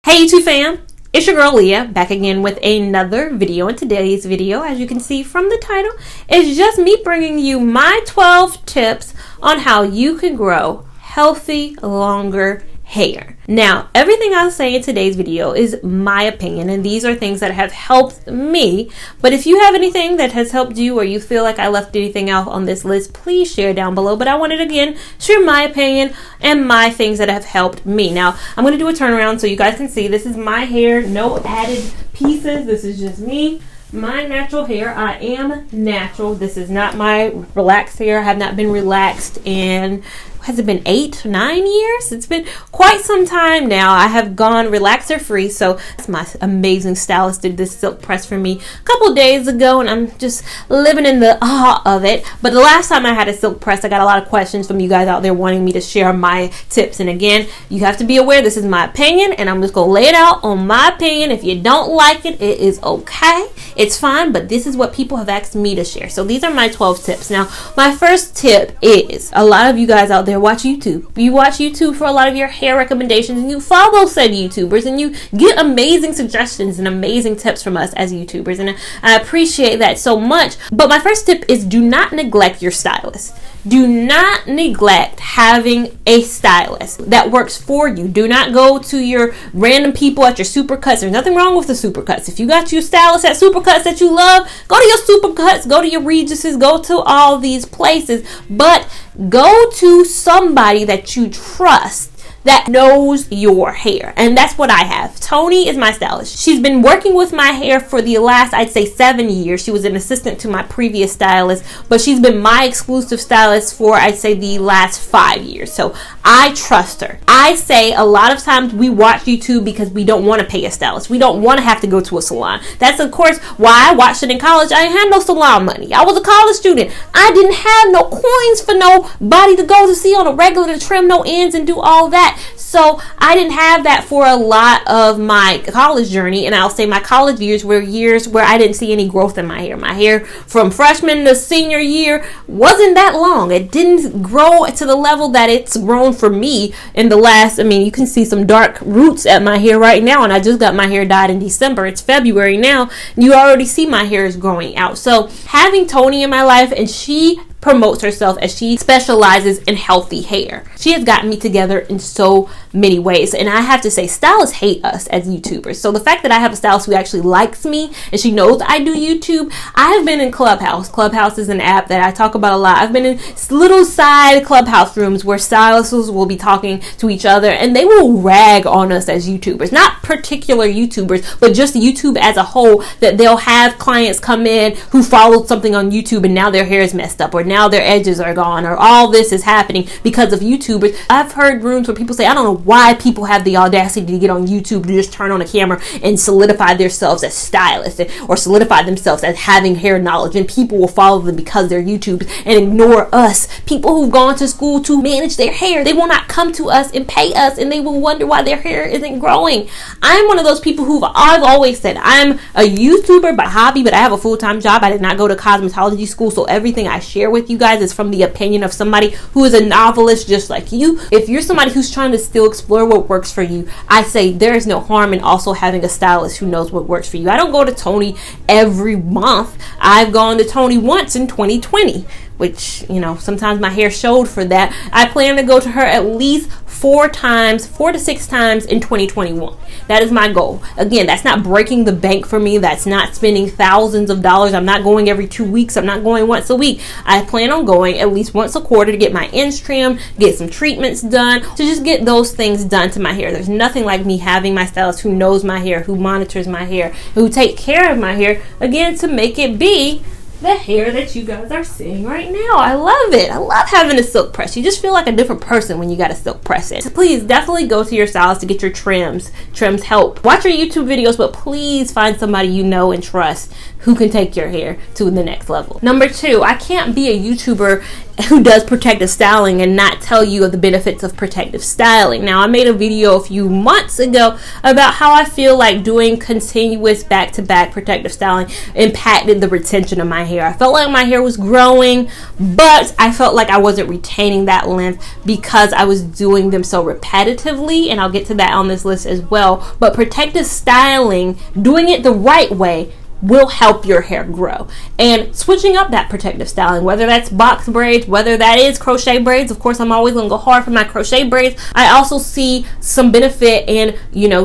Hey YouTube fam, it's your girl Leah back again with another video. In today's video, as you can see from the title, is just me bringing you my 12 tips on how you can grow healthy, longer hair. Now, everything I'll say in today's video is my opinion, and these are things that have helped me. But if you have anything that has helped you, or you feel like I left anything out on this list, please share down below. But I wanted, again, share my opinion and my things that have helped me. Now, I'm going to do a turnaround so you guys can see. This is my hair, no added pieces. This is just me. My natural hair. I am natural. This is not my relaxed hair. I have not been relaxed in, has it been 8 or 9 years? It's been quite some time now. I have gone relaxer free. So my amazing stylist did this silk press for me a couple days ago, and I'm just living in the awe of it. But the last time I had a silk press, I got a lot of questions from you guys out there wanting me to share my tips. And again, you have to be aware this is my opinion, and I'm just going to lay it out on my opinion. If you don't like it, it is okay. It's fine, but this is what people have asked me to share. So these are my 12 tips. Now, my first tip is, a lot of you guys out there watch YouTube. You watch YouTube for a lot of your hair recommendations, and you follow said YouTubers, and you get amazing suggestions and amazing tips from us as YouTubers, and I appreciate that so much. But my first tip is, do not neglect your stylist. Do not neglect having a stylist that works for you. Do not go to your random people at your Supercuts. There's nothing wrong with the Supercuts. If you got your stylist at Supercuts that you love, go to your Supercuts, go to your Regis's, go to all these places, but go to somebody that you trust, that knows your hair. And that's what I have. Tony is my stylist. She's been working with my hair for the last, I'd say, 7 years. She was an assistant to my previous stylist, but she's been my exclusive stylist for, I'd say, the last 5 years. So I trust her. I say a lot of times we watch YouTube because we don't want to pay a stylist. We don't want to have to go to a salon. That's, of course, why I watched it in college. I had no salon money. I was a college student. I didn't have no coins for nobody to go to see on a regular to trim no ends and do all that. So I didn't have that for a lot of my college journey, and I'll say my college years were years where I didn't see any growth in my hair. My hair from freshman to senior year wasn't that long. It didn't grow to the level that it's grown for me in the last, you can see some dark roots at my hair right now, and I just got my hair dyed in December. It's February now. You already see my hair is growing out. So having Tony in my life, and she promotes herself as she specializes in healthy hair. She has gotten me together in so many ways, and I have to say, stylists hate us as YouTubers. So the fact that I have a stylist who actually likes me and she knows I do YouTube. I have been in Clubhouse. Clubhouse is an app that I talk about a lot. I've been in little side Clubhouse rooms where stylists will be talking to each other, and they will rag on us as YouTubers. Not particular YouTubers, but just YouTube as a whole, that they'll have clients come in who followed something on YouTube and now their hair is messed up, or now their edges are gone, or all this is happening because of YouTubers. I've heard rooms where people say, I don't know why people have the audacity to get on YouTube to just turn on a camera and solidify themselves as stylists, or solidify themselves as having hair knowledge, and people will follow them because they're YouTubers and ignore us, people who've gone to school to manage their hair. They will not come to us and pay us, and they will wonder why their hair isn't growing. I'm one of those people I've always said, I'm a YouTuber by hobby, but I have a full-time job. I did not go to cosmetology school, so everything I share with you guys is from the opinion of somebody who is a novelist just like you. If you're somebody who's trying to still explore what works for you, I say there is no harm in also having a stylist who knows what works for you. I don't go to Tony every month. I've gone to Tony once in 2020, which, sometimes my hair showed for that. I plan to go to her at least 4 to 6 times in 2021. That is my goal. Again, that's not breaking the bank for me. That's not spending thousands of dollars. I'm not going every 2 weeks. I'm not going once a week. I plan on going at least once a quarter to get my ends trimmed, get some treatments done, to just get those things done to my hair. There's nothing like me having my stylist who knows my hair, who monitors my hair, who takes care of my hair, again, to make it be the hair that you guys are seeing right now. I love it. I love having a silk press. You just feel like a different person when you got a silk press in. So please definitely go to your stylist to get your trims. Trims help. Watch your YouTube videos, but please find somebody you know and trust who can take your hair to the next level. Number 2, I can't be a YouTuber who does protective styling and not tell you of the benefits of protective styling. Now, I made a video a few months ago about how I feel like doing continuous back-to-back protective styling impacted the retention of my hair. I felt like my hair was growing, but I felt like I wasn't retaining that length because I was doing them so repetitively, and I'll get to that on this list as well. But protective styling, doing it the right way, will help your hair grow. And switching up that protective styling, whether that's box braids, whether that is crochet braids, of course I'm always gonna go hard for my crochet braids. I also see some benefit in,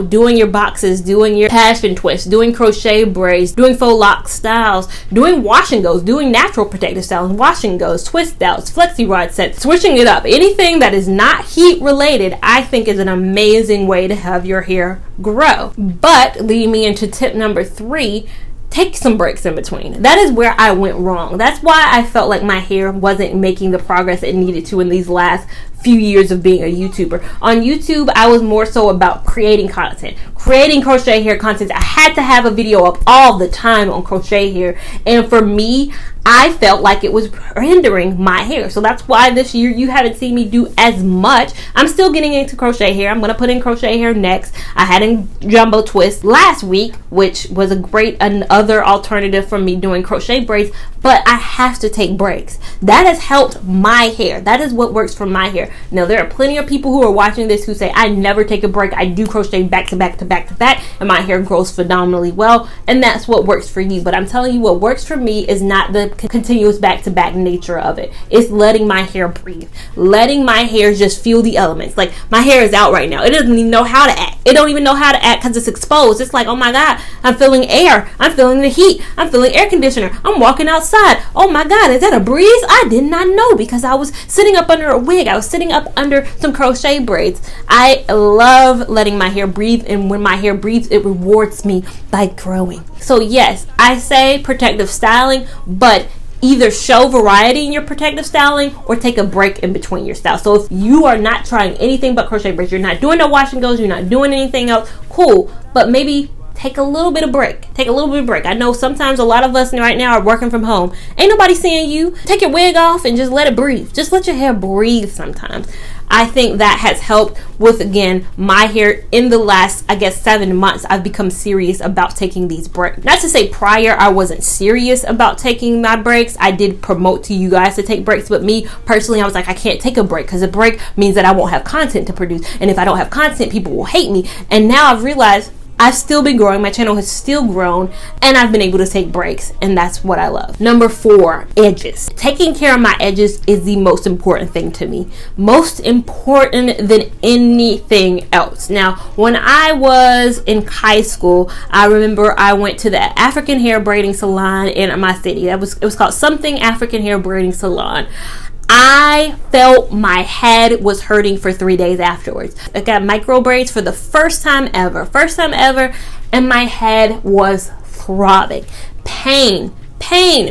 doing your boxes, doing your passion twists, doing crochet braids, doing faux lock styles, doing wash and goes, doing natural protective styles, wash and goes, twist outs, flexi rod sets, switching it up. Anything that is not heat related, I think is an amazing way to have your hair grow. But leading me into tip number 3, take some breaks in between. That is where I went wrong. That's why I felt like my hair wasn't making the progress it needed to in these last few years of being a YouTuber. On YouTube, I was more so about creating content, creating crochet hair content. I had to have a video up all the time on crochet hair. And for me, I felt like it was hindering my hair. So that's why this year you haven't seen me do as much. I'm still getting into crochet hair. I'm going to put in crochet hair next. I had a jumbo twist last week, which was another alternative for me doing crochet braids. But I have to take breaks. That has helped my hair. That is what works for my hair. Now, there are plenty of people who are watching this who say, I never take a break. I do crochet back to back to back to back, and my hair grows phenomenally well. And that's what works for you. But I'm telling you, what works for me is not the continuous back-to-back nature of it. It's letting my hair breathe, letting my hair just feel the elements. Like, my hair is out right now. It doesn't even know how to act. It don't even know how to act because it's exposed. It's like, oh my God, I'm feeling air. I'm feeling the heat. I'm feeling air conditioner. I'm walking outside. Oh my God, is that a breeze? I did not know because I was sitting up under a wig. I was sitting up under some crochet braids. I love letting my hair breathe, and when my hair breathes, it rewards me by growing. So yes, I say protective styling, but either show variety in your protective styling or take a break in between your styles. So if you are not trying anything but crochet braids, you're not doing no wash and goes, you're not doing anything else, cool. But maybe take a little bit of break. Take a little bit of break. I know sometimes a lot of us right now are working from home. Ain't nobody seeing you. Take your wig off and just let it breathe. Just let your hair breathe sometimes. I think that has helped with, again, my hair in the last, 7 months. I've become serious about taking these breaks. Not to say prior I wasn't serious about taking my breaks. I did promote to you guys to take breaks, but me personally, I was like, I can't take a break because a break means that I won't have content to produce. And if I don't have content, people will hate me. And now I've realized I've still been growing. My channel has still grown, and I've been able to take breaks, and that's what I love. Number 4, edges. Taking care of my edges is the most important thing to me. Most important than anything else. Now, when I was in high school, I remember I went to the African hair braiding salon in my city. It was called Something African Hair Braiding Salon. I felt my head was hurting for 3 days afterwards. I got micro braids for the first time ever, and my head was throbbing. Pain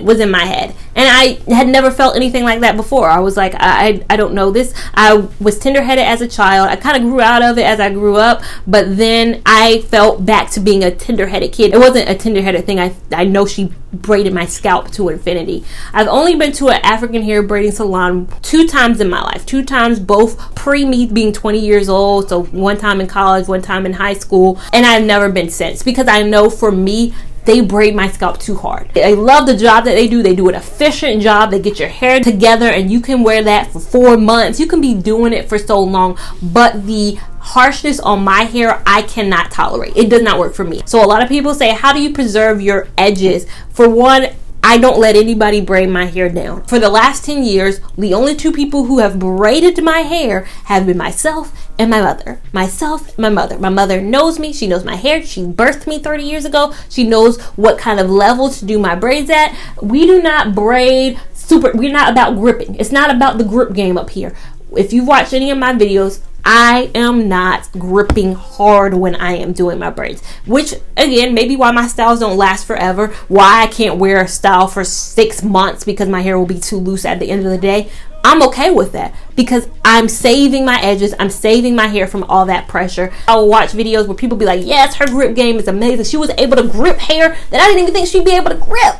was in my head, and I had never felt anything like that before. I was like, I don't know this. I was tender-headed as a child. I kind of grew out of it as I grew up, but then I felt back to being a tender-headed kid. It wasn't a tender-headed thing. I know she braided my scalp to infinity. I've only been to an African hair braiding salon 2 times in my life. 2 times, both pre me being 20 years old. So one time in college, one time in high school, and I've never been since, because I know for me, they braid my scalp too hard. I love the job that they do. They do an efficient job. They get your hair together, and you can wear that for 4 months. You can be doing it for so long, but the harshness on my hair, I cannot tolerate. It does not work for me. So a lot of people say, how do you preserve your edges? For one, I don't let anybody braid my hair down. For the last 10 years, the only 2 people who have braided my hair have been myself and my mother. Myself and my mother. My mother knows me. She knows my hair. She birthed me 30 years ago. She knows what kind of level to do my braids at. We do not braid we're not about gripping. It's not about the grip game up here. If you've watched any of my videos, I am not gripping hard when I am doing my braids, which again, maybe why my styles don't last forever, why I can't wear a style for 6 months because my hair will be too loose at the end of the day. I'm okay with that because I'm saving my edges. I'm saving my hair from all that pressure. I will watch videos where people be like, yes, her grip game is amazing. She was able to grip hair that I didn't even think she'd be able to grip.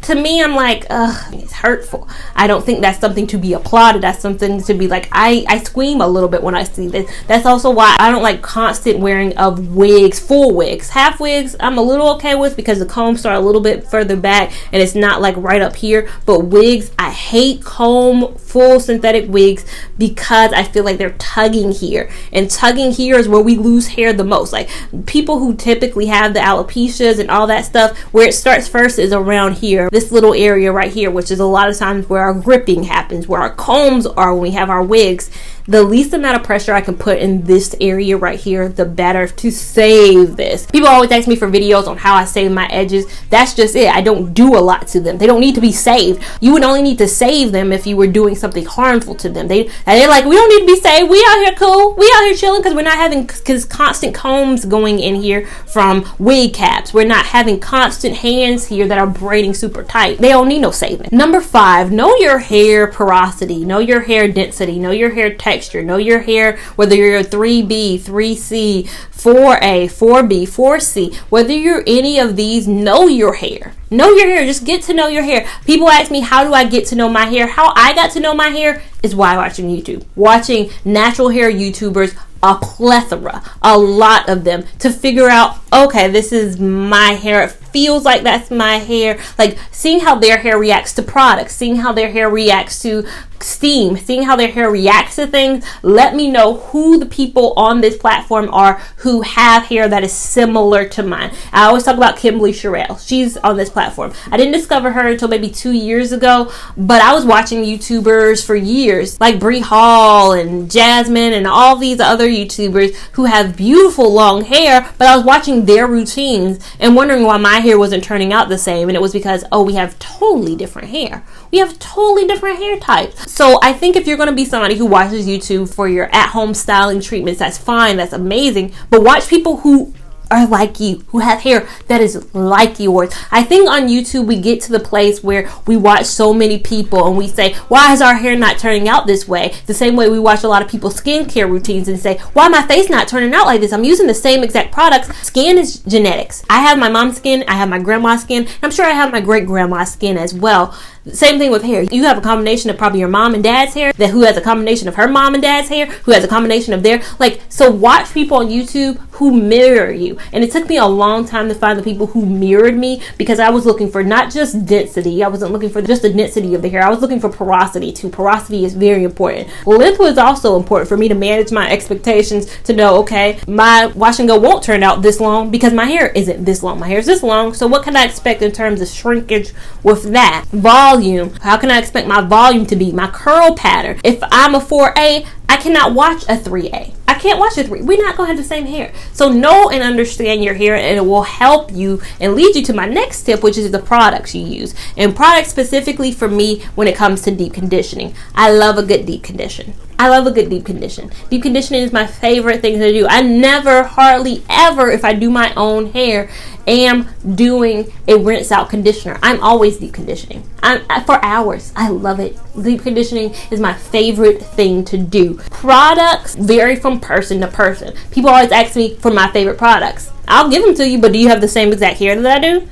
to me, I'm like, ugh, it's hurtful. I don't think that's something to be applauded. That's something to be like, I scream a little bit when I see this. That's also why I don't like constant wearing of wigs, full wigs. Half wigs, I'm a little okay with because the combs start a little bit further back and it's not like right up here. But wigs, I hate comb full synthetic wigs because I feel like they're tugging here. And tugging here is where we lose hair the most. Like people who typically have the alopecias and all that stuff, where it starts first is around here, this little area right here, which is a lot of times where our gripping happens, where our combs are when we have our wigs. The least amount of pressure I can put in this area right here, the better to save this. People always ask me for videos on how I save my edges. That's just it. I don't do a lot to them. They don't need to be saved. You would only need to save them if you were doing something harmful to them. They're like, we don't need to be saved. We out here cool. We out here chilling because we're not having constant combs going in here from wig caps. We're not having constant hands here that are braiding super tight. They don't need no saving. Number 5, know your hair porosity. Know your hair density. Know your hair texture. Know your hair, whether you're a 3B, 3C, 4A, 4B, 4C, whether you're any of these, know your hair. Know your hair. Just get to know your hair. People ask me, how do I get to know my hair? How I got to know my hair is by watching YouTube. Watching natural hair YouTubers, a plethora, a lot of them, to figure out, okay, this is my hair. It feels like that's my hair. Like seeing how their hair reacts to products, seeing how their hair reacts to steam, seeing how their hair reacts to things. Let me know who the people on this platform are who have hair that is similar to mine. I always talk about Kimberly Sherrill. She's on this platform. I didn't discover her until maybe 2 years ago, but I was watching YouTubers for years, like Brie Hall and Jasmine and all these other YouTubers who have beautiful long hair, but I was watching their routines and wondering why my hair wasn't turning out the same. And it was because, oh, we have totally different hair. We have totally different hair types. So I think if you're going to be somebody who watches YouTube for your at-home styling treatments, that's fine, that's amazing. But watch people who are like you, who have hair that is like yours. I think on YouTube we get to the place where we watch so many people and we say, why is our hair not turning out this way? The same way we watch a lot of people's skincare routines and say, why my face not turning out like this? I'm using the same exact products. Skin is genetics. I have my mom's skin, I have my grandma's skin, and I'm sure I have my great grandma's skin as well. Same thing with hair. You have a combination of probably your mom and dad's hair, that who has a combination of her mom and dad's hair, who has a combination of their, like, so watch people on YouTube who mirror you. And it took me a long time to find the people who mirrored me, because I was looking for not just density. I wasn't looking for just the density of the hair. I was looking for porosity too. Porosity is very important. Length was also important for me to manage my expectations, to know, okay, my wash and go won't turn out this long because my hair isn't this long. My hair is this long. So what can I expect in terms of shrinkage with that? Volume. How can I expect my volume to be? My curl pattern. If I'm a 4A, I cannot watch a 3A. I can't watch a 3. We're not going to have the same hair. So know and understand your hair, and it will help you and lead you to my next tip, which is the products you use. And products specifically for me when it comes to deep conditioning. I love a good deep condition. I love a good deep condition. Deep conditioning is my favorite thing to do. I never, hardly ever, if I do my own hair, am doing a rinse out conditioner. I'm always deep conditioning. For hours. I love it. Deep conditioning is my favorite thing to do. Products vary from person to person. People always ask me for my favorite products. I'll give them to you, but do you have the same exact hair that I do?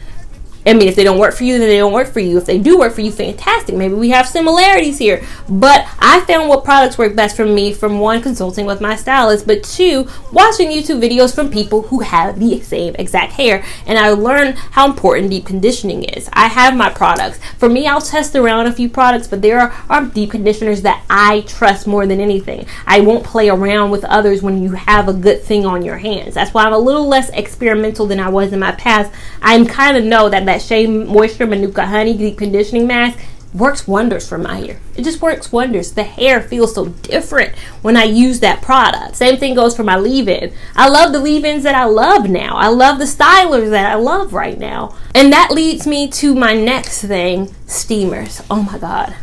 I mean, if they don't work for you, then they don't work for you. If they do work for you, fantastic. Maybe we have similarities here. But I found what products work best for me from, one, consulting with my stylist, but two, watching YouTube videos from people who have the same exact hair. And I learned how important deep conditioning is. I have my products. For me, I'll test around a few products, but there are deep conditioners that I trust more than anything. I won't play around with others when you have a good thing on your hands. That's why I'm a little less experimental than I was in my past. I kind of know that Shea Moisture Manuka Honey Deep Conditioning Mask works wonders for my hair. It just works wonders. The hair feels so different when I use that product. Same thing goes for my leave-in. I love the leave-ins that I love now. I love the stylers that I love right now. And that leads me to my next thing, steamers. Oh my God.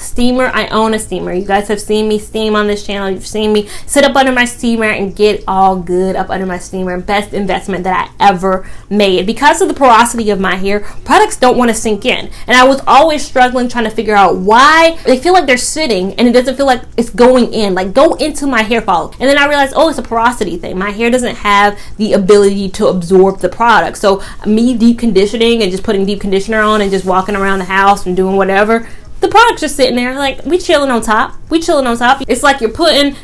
steamer. I own a steamer. You guys have seen me steam on this channel. You've seen me sit up under my steamer and get all good up under my steamer. Best investment that I ever made. Because of the porosity of my hair, products don't want to sink in. And I was always struggling trying to figure out why they feel like they're sitting and it doesn't feel like it's going in. Like, go into my hair follicle. And then I realized, oh, it's a porosity thing. My hair doesn't have the ability to absorb the product. So me deep conditioning and just putting deep conditioner on and just walking around the house and doing whatever, the product's just sitting there like, we chilling on top. It's like you're putting,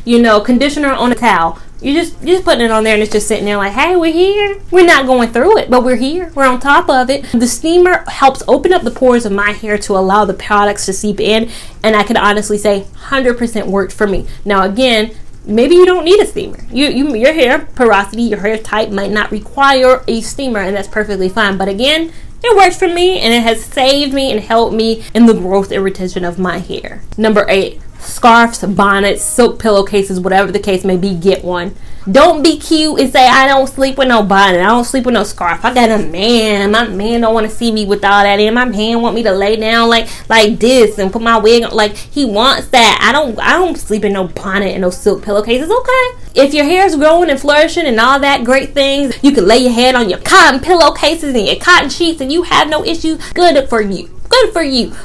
conditioner on a towel. You're just putting it on there and it's just sitting there like, hey, we're here. We're not going through it, but we're here. We're on top of it. The steamer helps open up the pores of my hair to allow the products to seep in. And I can honestly say 100% worked for me. Now, again, maybe you don't need a steamer. Your hair porosity, your hair type might not require a steamer, and that's perfectly fine. But again, it works for me, and it has saved me and helped me in the growth and retention of my hair. Number 8, scarves, bonnets, silk pillowcases, whatever the case may be, get one. Don't be cute and say, I don't sleep with no bonnet. I don't sleep with no scarf. I got a man. My man don't want to see me with all that in. My man want me to lay down like this and put my wig on. Like, he wants that. I don't sleep in no bonnet and no silk pillowcases. Okay. If your hair is growing and flourishing and all that great things, you can lay your head on your cotton pillowcases and your cotton sheets and you have no issues. Good for you.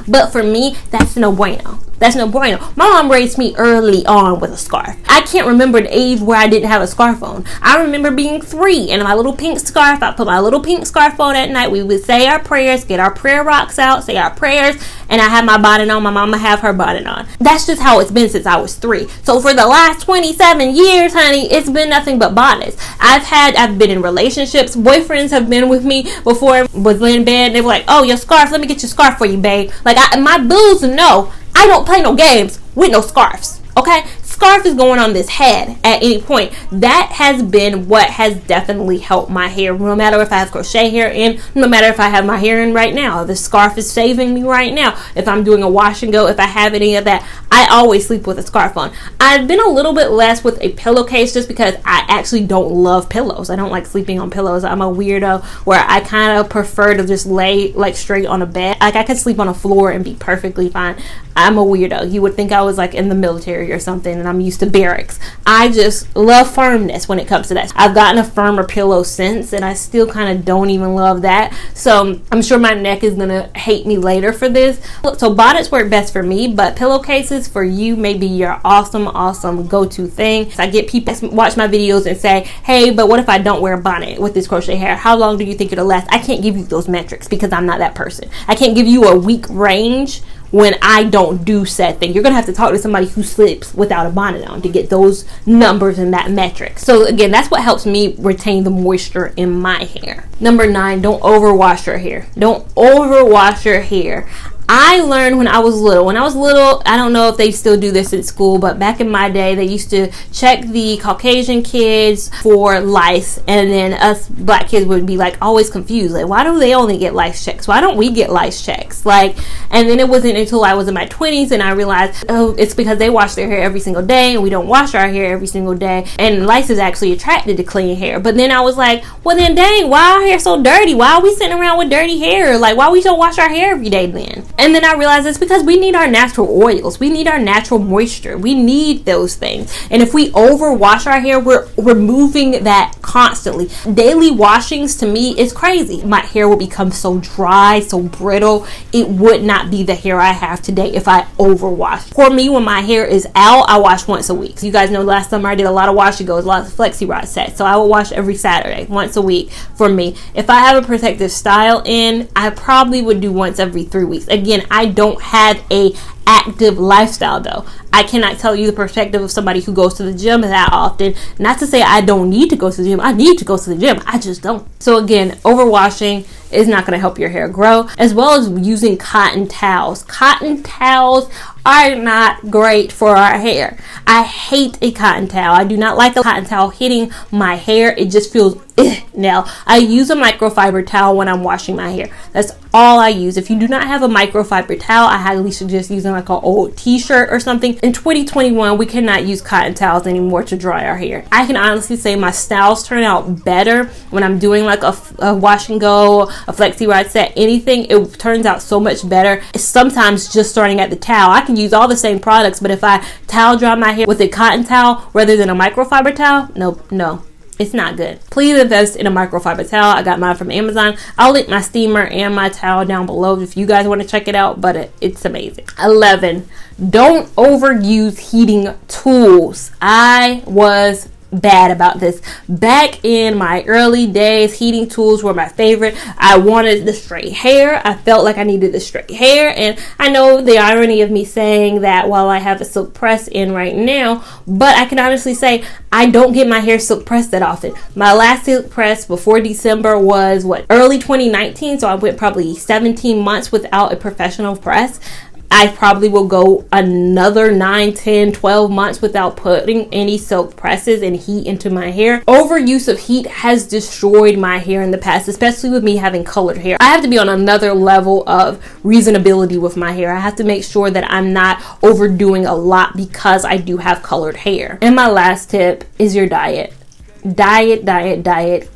But for me, that's no bueno. My mom raised me early on with a scarf. I can't remember an age where I didn't have a scarf on. I remember being 3 and my little pink scarf. I put my little pink scarf on at night. We would say our prayers, get our prayer rocks out, say our prayers, and I had my bonnet on. My mama have her bonnet on. That's just how it's been since I was 3. So for the last 27 years, honey, it's been nothing but bonnets. I've been in relationships. Boyfriends have been with me before, was laying in bed, and they were like, oh, your scarf, let me get your scarf for you, babe. Like, my booze know I don't play no games with no scarves. Okay? Scarf is going on this head at any point. That has been what has definitely helped my hair. No matter if I have crochet hair in, no matter if I have my hair in right now, the scarf is saving me right now. If I'm doing a wash and go, if I have any of that, I always sleep with a scarf on. I've been a little bit less with a pillowcase just because I actually don't love pillows. I don't like sleeping on pillows. I'm a weirdo where I kind of prefer to just lay like straight on a bed. Like, I could sleep on a floor and be perfectly fine. I'm a weirdo. You would think I was like in the military or something and I'm used to barracks. I just love firmness when it comes to that. I've gotten a firmer pillow since and I still kind of don't even love that. So I'm sure my neck is going to hate me later for this. So bonnets work best for me, but pillowcases for you may be your awesome go-to thing. So I get people watch my videos and say, hey, but what if I don't wear a bonnet with this crochet hair? How long do you think it'll last? I can't give you those metrics because I'm not that person. I can't give you a week range when I don't do said thing. You're going to have to talk to somebody who sleeps without a bonnet on to get those numbers and that metric. So again, that's what helps me retain the moisture in my hair. Number 9, don't overwash your hair. Don't overwash your hair. I learned when I was little. I don't know if they still do this at school, but back in my day, they used to check the Caucasian kids for lice, and then us black kids would be like always confused. Like, why do they only get lice checks? Why don't we get lice checks? Like, and then it wasn't until I was in my 20s and I realized, oh, it's because they wash their hair every single day and we don't wash our hair every single day. And lice is actually attracted to clean hair. But then I was like, well then dang, why our hair so dirty? Why are we sitting around with dirty hair? Like, why we don't wash our hair every day then? And then I realized it's because we need our natural oils. We need our natural moisture. We need those things. And if we overwash our hair, we're removing that constantly. Daily washings to me is crazy. My hair will become so dry, so brittle. It would not be the hair I have today if I overwash. For me, when my hair is out, I wash once a week. So you guys know last summer I did a lot of wash and goes, a lot of flexi rod sets. So I will wash every Saturday, once a week for me. If I have a protective style in, I probably would do once every 3 weeks. Again, I don't have a active lifestyle though. I cannot tell you the perspective of somebody who goes to the gym that often. Not to say I don't need to go to the gym. I need to go to the gym. I just don't. So again, overwashing is not going to help your hair grow, as well as using cotton towels. Cotton towels are not great for our hair. I hate a cotton towel. I do not like a cotton towel hitting my hair. It just feels now. I use a microfiber towel when I'm washing my hair. That's all I use. If you do not have a microfiber towel, I highly suggest using like an old t-shirt or something. in 2021, we cannot use cotton towels anymore to dry our hair. I can honestly say my styles turn out better when I'm doing like a wash and go, a flexi rod set, anything. It turns out so much better. It's sometimes just starting at the towel. I can use all the same products, but if I towel dry my hair with a cotton towel rather than a microfiber towel, no. It's not good. Please invest in a microfiber towel. I got mine from Amazon. I'll link my steamer and my towel down below if you guys want to check it out, but it's amazing. 11, don't overuse heating tools. I was bad about this. Back in my early days, heating tools were my favorite. I wanted the straight hair. I felt like I needed the straight hair, and I know the irony of me saying that while I have a silk press in right now, but I can honestly say I don't get my hair silk pressed that often. My last silk press before December was early 2019, so I went probably 17 months without a professional press. I probably will go another 9, 10, 12 months without putting any silk presses and heat into my hair. Overuse of heat has destroyed my hair in the past, especially with me having colored hair. I have to be on another level of reasonability with my hair. I have to make sure that I'm not overdoing a lot because I do have colored hair. And my last tip is your diet. Diet.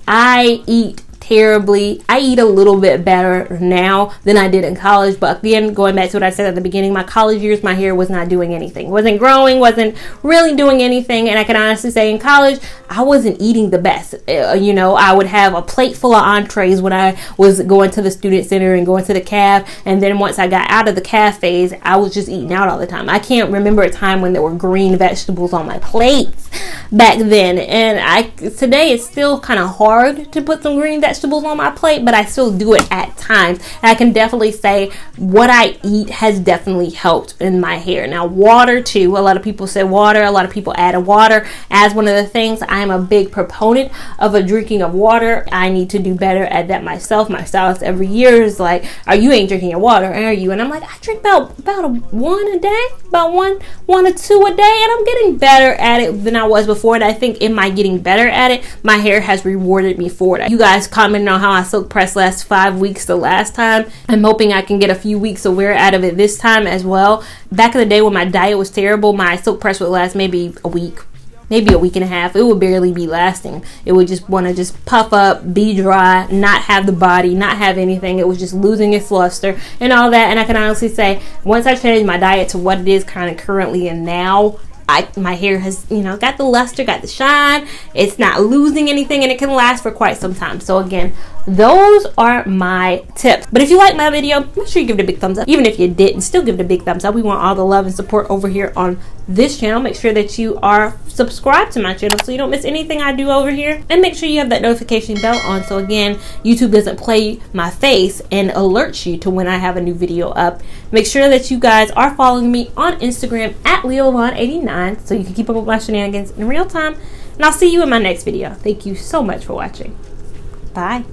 I eat terribly. I eat a little bit better now than I did in college, but again, going back to what I said at the beginning, my college years, my hair was not doing anything, wasn't growing, wasn't really doing anything. And I can honestly say in college, I wasn't eating the best. I would have a plate full of entrees when I was going to the student center and going to the caf, and then once I got out of the caf phase, I was just eating out all the time. I can't remember a time when there were green vegetables on my plates back then, and today it's still kind of hard to put some green vegetables on my plate, but I still do it at times. And I can definitely say what I eat has definitely helped in my hair. Now, water too. A lot of people say water. A lot of people add water as one of the things. I am a big proponent of drinking of water. I need to do better at that myself. My stylist every year is like, you ain't drinking your water, are you? And I'm like, I drink about one a day, about one or two a day, and I'm getting better at it than I was before. And I think in my getting better at it, my hair has rewarded me for it. You guys commented on how I silk pressed last 5 weeks the last time. I'm hoping I can get a few weeks of wear out of it this time as well. Back in the day when my diet was terrible, my silk press would last maybe a week. Maybe a week and a half. It would barely be lasting. It would just want to just puff up, be dry, not have the body, not have anything. It was just losing its luster and all that. And I can honestly say, once I changed my diet to what it is kind of currently and now, my hair has, got the luster, got the shine. It's not losing anything, and it can last for quite some time. So again, those are my tips. But if you like my video, make sure you give it a big thumbs up. Even if you didn't, still give it a big thumbs up. We want all the love and support over here on this channel. Make sure that you are subscribed to my channel so you don't miss anything I do over here. And make sure you have that notification bell on so again, YouTube doesn't play my face and alerts you to when I have a new video up. Make sure that you guys are following me on Instagram at LeoLon89 so you can keep up with my shenanigans in real time. And I'll see you in my next video. Thank you so much for watching. Bye.